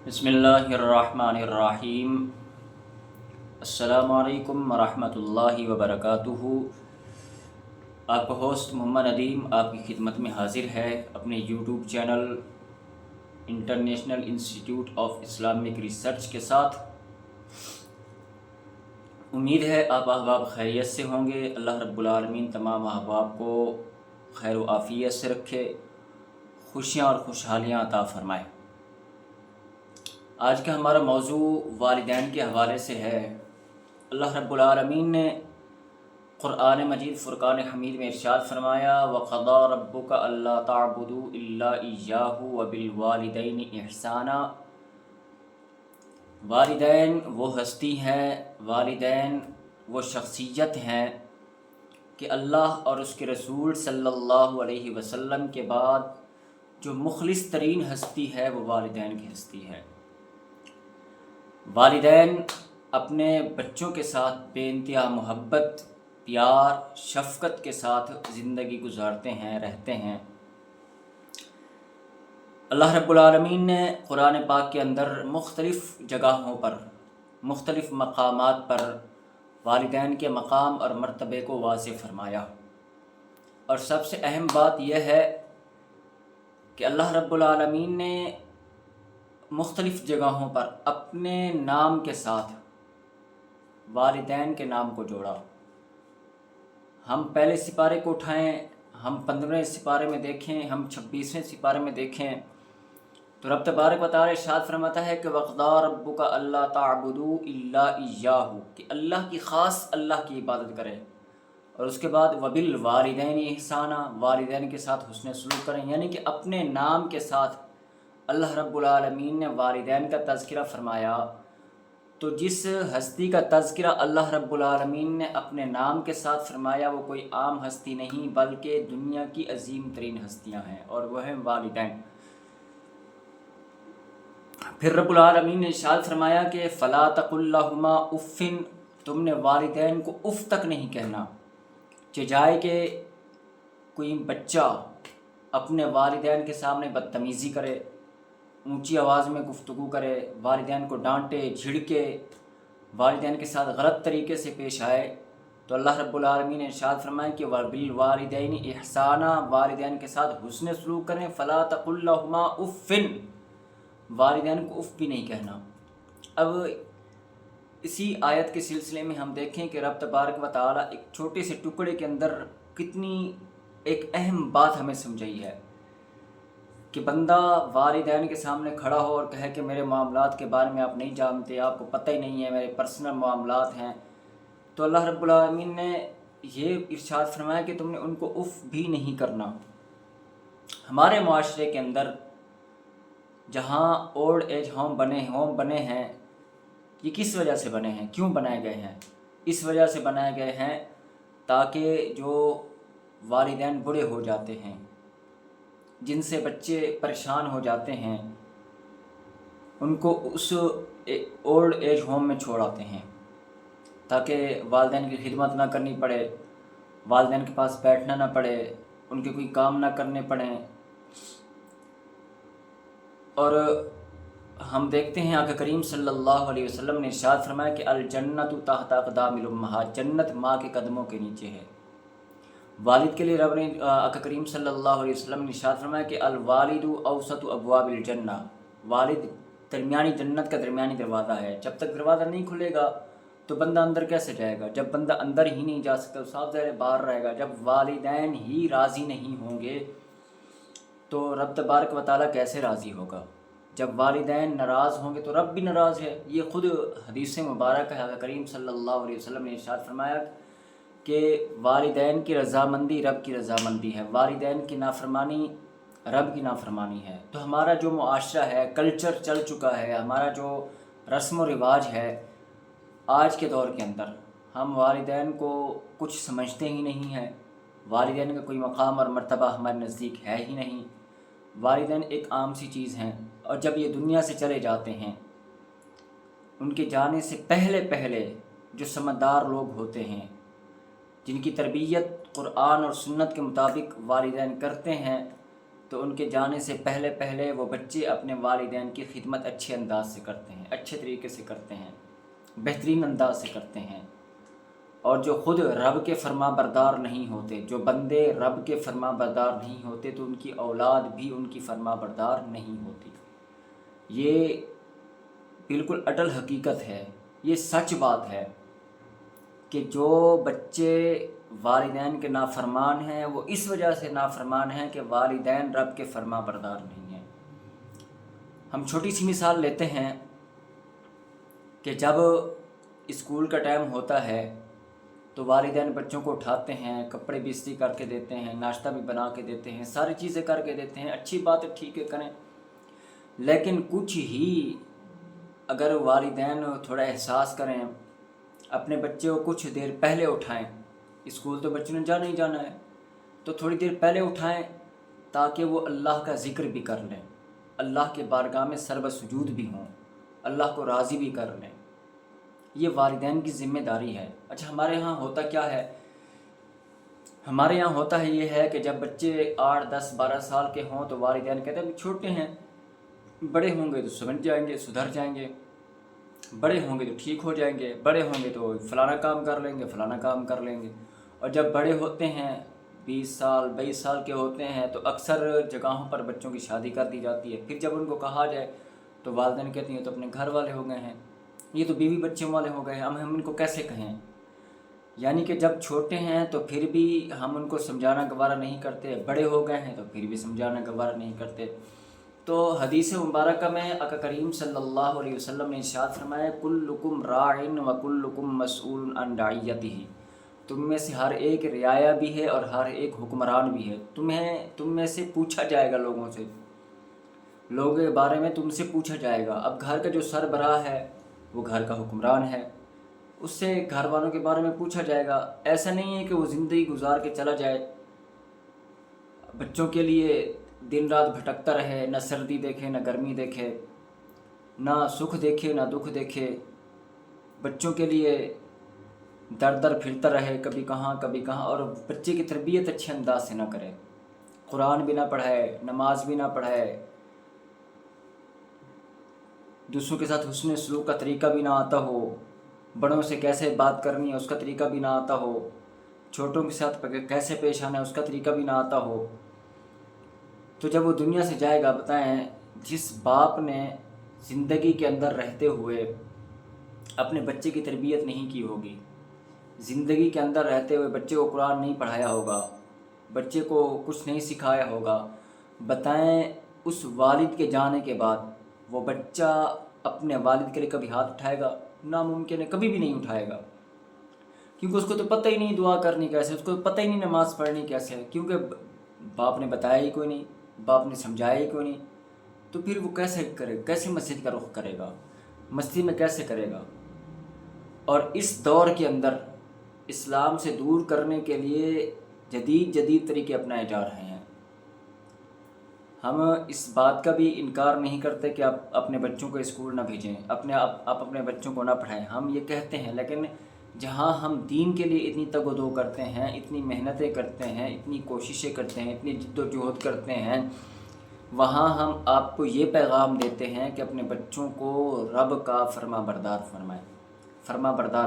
بسم اللہ الرحمن الرحیم۔ السلام علیکم ورحمۃ اللہ وبرکاتہ۔ آپ کا ہوسٹ محمد ندیم آپ کی خدمت میں حاضر ہے اپنے YouTube channel international institute of Islamic research کے ساتھ۔ امید ہے آپ احباب خیریت سے ہوں گے۔ اللہ رب العالمین تمام احباب کو خیر و عافیت سے رکھے، خوشیاں اور خوشحالیاں عطا فرمائے۔ آج کا ہمارا موضوع والدین کے حوالے سے ہے۔ اللہ رب العالمین نے قرآن مجید فرقان حمید میں ارشاد فرمایا، وَقَضَىٰ رَبُّكَ أَلَّا تَعْبُدُوا إِلَّا إِيَّاهُ وَبِالْوَالِدَيْنِ إِحْسَانًا۔ والدین وہ ہستی ہیں، والدین وہ شخصیت ہیں کہ اللہ اور اس کے رسول صلی اللہ علیہ وسلم کے بعد جو مخلص ترین ہستی ہے وہ والدین کی ہستی ہے۔ والدین اپنے بچوں کے ساتھ بے انتہا محبت، پیار، شفقت کے ساتھ زندگی گزارتے ہیں، رہتے ہیں۔ اللہ رب العالمین نے قرآن پاک کے اندر مختلف جگہوں پر، مختلف مقامات پر والدین کے مقام اور مرتبے کو واضح فرمایا، اور سب سے اہم بات یہ ہے کہ اللہ رب العالمین نے مختلف جگہوں پر اپنے نام کے ساتھ والدین کے نام کو جوڑا۔ ہم پہلے سپارے کو اٹھائیں، ہم 15ویں سپارے میں دیکھیں، ہم 26ویں سپارے میں دیکھیں تو رب تبارک و تعالی ارشاد فرماتا ہے کہ وَقَضَىٰ رَبُّكَ أَلَّا تَعْبُدُوا إِلَّا إِيَّاهُ، کہ اللہ کی خاص اللہ کی عبادت کرے، اور اس کے بعد وَبِالْوَالِدَيْنِ إِحْسَانًا، والدین کے ساتھ حسن سلوک کریں، یعنی کہ اپنے نام کے ساتھ اللہ رب العالمین نے والدین کا تذکرہ فرمایا۔ تو جس ہستی کا تذکرہ اللہ رب العالمین نے اپنے نام کے ساتھ فرمایا وہ کوئی عام ہستی نہیں بلکہ دنیا کی عظیم ترین ہستیاں ہیں، اور وہ ہیں والدین۔ پھر رب العالمین نے ارشاد فرمایا کہ فَلَا تَقُل لَّهُمَا اُفٍّ، تم نے والدین کو اف تک نہیں کہنا۔ چاہے کہ کوئی بچہ اپنے والدین کے سامنے بدتمیزی کرے، اونچی آواز میں گفتگو کرے، والدین کو ڈانٹے، جھڑکے، والدین کے ساتھ غلط طریقے سے پیش آئے، تو اللہ رب العالمین نے ارشاد فرمایا کہ وَبِالْوَالِدَيْنِ إِحْسَانًا، والدین کے ساتھ حسن سلوک کریں۔ فَلَا تَقُل لَّهُمَا اُفٍّ، والدین کو اف بھی نہیں کہنا۔ اب اسی آیت کے سلسلے میں ہم دیکھیں کہ رب تبارک و تعالیٰ ایک چھوٹے سے ٹکڑے کے اندر کتنی ایک اہم بات ہمیں سمجھائی ہے کہ بندہ والدین کے سامنے کھڑا ہو اور کہے کہ میرے معاملات کے بارے میں آپ نہیں جانتے، آپ کو پتہ ہی نہیں ہے، میرے پرسنل معاملات ہیں، تو اللہ رب العالمین نے یہ ارشاد فرمایا کہ تم نے ان کو اف بھی نہیں کرنا۔ ہمارے معاشرے کے اندر جہاں اولڈ ایج ہوم بنے ہیں، یہ کس وجہ سے بنے ہیں، کیوں بنائے گئے ہیں؟ اس وجہ سے بنائے گئے ہیں تاکہ جو والدین بوڑھے ہو جاتے ہیں، جن سے بچے پریشان ہو جاتے ہیں، ان کو اس اولڈ ایج ہوم میں چھوڑ آتے ہیں تاکہ والدین کی خدمت نہ کرنی پڑے، والدین کے پاس بیٹھنا نہ پڑے، ان کے کوئی کام نہ کرنے پڑیں۔ اور ہم دیکھتے ہیں آقا کریم صلی اللہ علیہ وسلم نے ارشاد فرمایا کہ الجنت تحت اقدام الامہات، جنت ماں کے قدموں کے نیچے ہے۔ والد کے لیے رب نے آقا کریم صلی اللہ علیہ وسلم نے ارشاد فرمایا کہ الوالد اوسط ابواب الجنہ، والد درمیانی جنت کا درمیانی دروازہ ہے۔ جب تک دروازہ نہیں کھلے گا تو بندہ اندر کیسے جائے گا؟ جب بندہ اندر ہی نہیں جا سکتا تو صاف ظاہر باہر رہے گا۔ جب والدین ہی راضی نہیں ہوں گے تو رب تبارک و تعالیٰ کیسے راضی ہوگا؟ جب والدین ناراض ہوں گے تو رب بھی ناراض ہے۔ یہ خود حدیث مبارک ہے، آقا کریم صلی اللہ علیہ وسلم نے ارشاد فرمایا کہ والدین کی رضامندی رب کی رضامندی ہے، والدین کی نافرمانی رب کی نافرمانی ہے۔ تو ہمارا جو معاشرہ ہے، کلچر چل چکا ہے، ہمارا جو رسم و رواج ہے آج کے دور کے اندر، ہم والدین کو کچھ سمجھتے ہی نہیں ہیں، والدین کا کوئی مقام اور مرتبہ ہمارے نزدیک ہے ہی نہیں۔ والدین ایک عام سی چیز ہیں، اور جب یہ دنیا سے چلے جاتے ہیں، ان کے جانے سے پہلے جو سمجھدار لوگ ہوتے ہیں، جن کی تربیت قرآن اور سنت کے مطابق والدین کرتے ہیں، تو ان کے جانے سے پہلے پہلے وہ بچے اپنے والدین کی خدمت اچھے انداز سے کرتے ہیں، اچھے طریقے سے کرتے ہیں، بہترین انداز سے کرتے ہیں۔ اور جو خود رب کے فرما بردار نہیں ہوتے، جو بندے رب کے فرما بردار نہیں ہوتے، تو ان کی اولاد بھی ان کی فرما بردار نہیں ہوتی۔ یہ بالکل اٹل حقیقت ہے، یہ سچ بات ہے کہ جو بچے والدین کے نافرمان ہیں وہ اس وجہ سے نافرمان ہیں کہ والدین رب کے فرما بردار نہیں ہیں۔ ہم چھوٹی سی مثال لیتے ہیں کہ جب اسکول کا ٹائم ہوتا ہے تو والدین بچوں کو اٹھاتے ہیں، کپڑے بھی استری کر کے دیتے ہیں، ناشتہ بھی بنا کے دیتے ہیں، ساری چیزیں کر کے دیتے ہیں، اچھی بات ہے، ٹھیک ہے، کریں۔ لیکن کچھ ہی اگر والدین تھوڑا احساس کریں، اپنے بچے کو کچھ دیر پہلے اٹھائیں، اسکول تو بچوں نے جانا ہی جانا ہے، تو تھوڑی دیر پہلے اٹھائیں تاکہ وہ اللہ کا ذکر بھی کر لیں، اللہ کے بارگاہ میں سر بسجود بھی ہوں، اللہ کو راضی بھی کر لیں۔ یہ والدین کی ذمہ داری ہے۔ اچھا، ہمارے ہاں ہوتا کیا ہے؟ ہمارے یہاں ہوتا ہے یہ ہے کہ جب بچے 8 10 12 سال کے ہوں تو والدین کہتے ہیں چھوٹے ہیں، بڑے ہوں گے تو سمجھ جائیں گے، سدھر جائیں گے، بڑے ہوں گے تو ٹھیک ہو جائیں گے، بڑے ہوں گے تو فلانا کام کر لیں گے، فلانا کام کر لیں گے۔ اور جب بڑے ہوتے ہیں، 20 سال 22 سال کے ہوتے ہیں، تو اکثر جگہوں پر بچوں کی شادی کر دی جاتی ہے۔ پھر جب ان کو کہا جائے تو والدین کہتے ہیں یہ تو اپنے گھر والے ہو گئے ہیں، یہ تو بیوی بچوں والے ہو گئے ہیں، ہم ان کو کیسے کہیں؟ یعنی کہ جب چھوٹے ہیں تو پھر بھی ہم ان کو سمجھانا گوارہ نہیں کرتے، بڑے ہو گئے ہیں تو پھر بھی سمجھانا گوارہ نہیں کرتے۔ تو حدیث مبارکہ میں آقا کریم صلی اللہ علیہ وسلم نے ارشاد فرمایا کلکم راع و کلکم مسئول عن رعیتہ، تم میں سے ہر ایک رعایا بھی ہے اور ہر ایک حکمران بھی ہے، تم میں سے پوچھا جائے گا، لوگوں کے بارے میں تم سے پوچھا جائے گا۔ اب گھر کا جو سربراہ ہے وہ گھر کا حکمران ہے، اس سے گھر والوں کے بارے میں پوچھا جائے گا۔ ایسا نہیں ہے کہ وہ زندگی گزار کے چلا جائے، بچوں کے لیے دن رات بھٹکتا رہے، نہ سردی دیکھے نہ گرمی دیکھے، نہ سکھ دیکھے نہ دکھ دیکھے، بچوں کے لیے در در پھرتا رہے، کبھی کہاں، اور بچے کی تربیت اچھے انداز سے نہ کرے، قرآن بھی نہ پڑھائے، نماز بھی نہ پڑھائے، دوسروں کے ساتھ حسن سلوک کا طریقہ بھی نہ آتا ہو، بڑوں سے کیسے بات کرنی ہے اس کا طریقہ بھی نہ آتا ہو، چھوٹوں کے ساتھ کیسے پیش آنا ہے اس کا طریقہ بھی نہ آتا ہو، تو جب وہ دنیا سے جائے گا، بتائیں جس باپ نے زندگی کے اندر رہتے ہوئے اپنے بچے کی تربیت نہیں کی ہوگی، زندگی کے اندر رہتے ہوئے بچے کو قرآن نہیں پڑھایا ہوگا، بچے کو کچھ نہیں سکھایا ہوگا، بتائیں اس والد کے جانے کے بعد وہ بچہ اپنے والد کے لیے کبھی ہاتھ اٹھائے گا؟ ناممکن ہے، کبھی بھی نہیں اٹھائے گا، کیونکہ اس کو تو پتہ ہی نہیں دعا کرنی کیسے، اس کو پتہ ہی نہیں نماز پڑھنی کیسے، کیونکہ باپ نے بتایا ہی کوئی نہیں، باپ نے سمجھایا ہی کوئی نہیں، تو پھر وہ کیسے کرے، کیسے مسجد کا رخ کرے گا، مسجد میں کیسے کرے گا؟ اور اس دور کے اندر اسلام سے دور کرنے کے لیے جدید طریقے اپنائے جا رہے ہیں۔ ہم اس بات کا بھی انکار نہیں کرتے کہ آپ اپنے بچوں کو اسکول نہ بھیجیں، آپ اپنے بچوں کو نہ پڑھائیں، ہم یہ کہتے ہیں، لیکن جہاں ہم دین کے لیے اتنی تگ و دو کرتے ہیں، اتنی محنتیں کرتے ہیں، اتنی کوششیں کرتے ہیں، اتنی جد و جہد کرتے ہیں، وہاں ہم آپ کو یہ پیغام دیتے ہیں کہ اپنے بچوں کو رب کا فرما بردار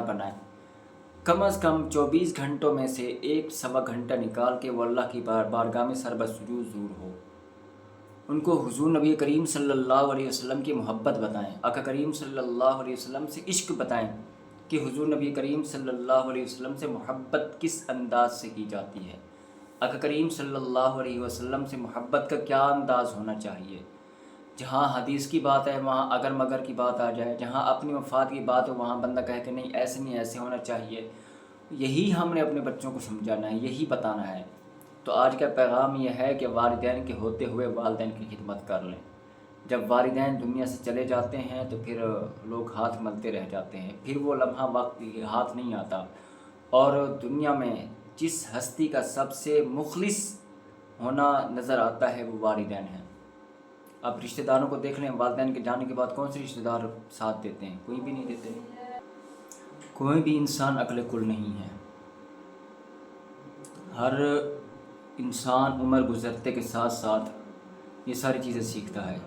بنائیں، کم از کم 24 گھنٹوں میں سے 1 سوا گھنٹہ نکال کے وہ اللہ کی بارگاہ میں سر بسجود ضرور ہو، ان کو حضور نبی کریم صلی اللہ علیہ وسلم کی محبت بتائیں، آقا کریم صلی اللہ علیہ وسلم سے عشق بتائیں کہ حضور نبی کریم صلی اللہ علیہ وسلم سے محبت کس انداز سے کی جاتی ہے، آقا کریم صلی اللہ علیہ وسلم سے محبت کا کیا انداز ہونا چاہیے۔ جہاں حدیث کی بات ہے وہاں اگر مگر کی بات آ جائے، جہاں اپنی مفاد کی بات ہو وہاں بندہ کہے کہ نہیں ایسے نہیں، ایسے ہونا چاہیے۔ یہی ہم نے اپنے بچوں کو سمجھانا ہے، یہی بتانا ہے۔ تو آج کا پیغام یہ ہے کہ والدین کے ہوتے ہوئے والدین کی خدمت کر لیں۔ جب والدین دنیا سے چلے جاتے ہیں تو پھر لوگ ہاتھ ملتے رہ جاتے ہیں، پھر وہ لمحہ وقت ہاتھ نہیں آتا، اور دنیا میں جس ہستی کا سب سے مخلص ہونا نظر آتا ہے وہ والدین ہیں۔ اب رشتہ داروں کو دیکھ لیں، والدین کے جانے کے بعد کون سے رشتہ دار ساتھ دیتے ہیں؟ کوئی بھی نہیں دیتے، کوئی بھی انسان عقل کل نہیں ہے۔ ہر انسان عمر گزرتے کے ساتھ ساتھ یہ ساری چیزیں سیکھتا ہے۔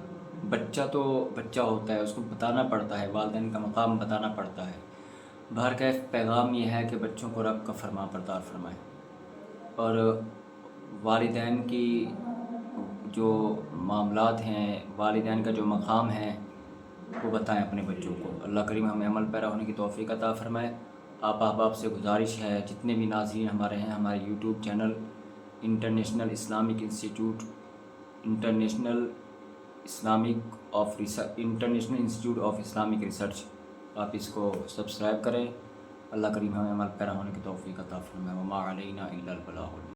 بچہ تو بچہ ہوتا ہے، اس کو بتانا پڑتا ہے، والدین کا مقام بتانا پڑتا ہے۔ بہرکیف پیغام یہ ہے کہ بچوں کو رب کا فرما بردار فرمائے، اور والدین کی جو معاملات ہیں، والدین کا جو مقام ہے وہ بتائیں اپنے بچوں کو۔ اللہ کریم ہمیں عمل پیرا ہونے کی توفیق عطا فرمائے۔ آپ احباب سے گزارش ہے، جتنے بھی ناظرین ہمارے ہیں، ہمارے YouTube channel international Islamic institute international institute of Islamic research, آپ اس کو سبسکرائب کریں۔ اللہ کریم ہمیں عمل پیرا ہونے کی توفیق عطا فرمائے۔ وما علینا الا البلاغ۔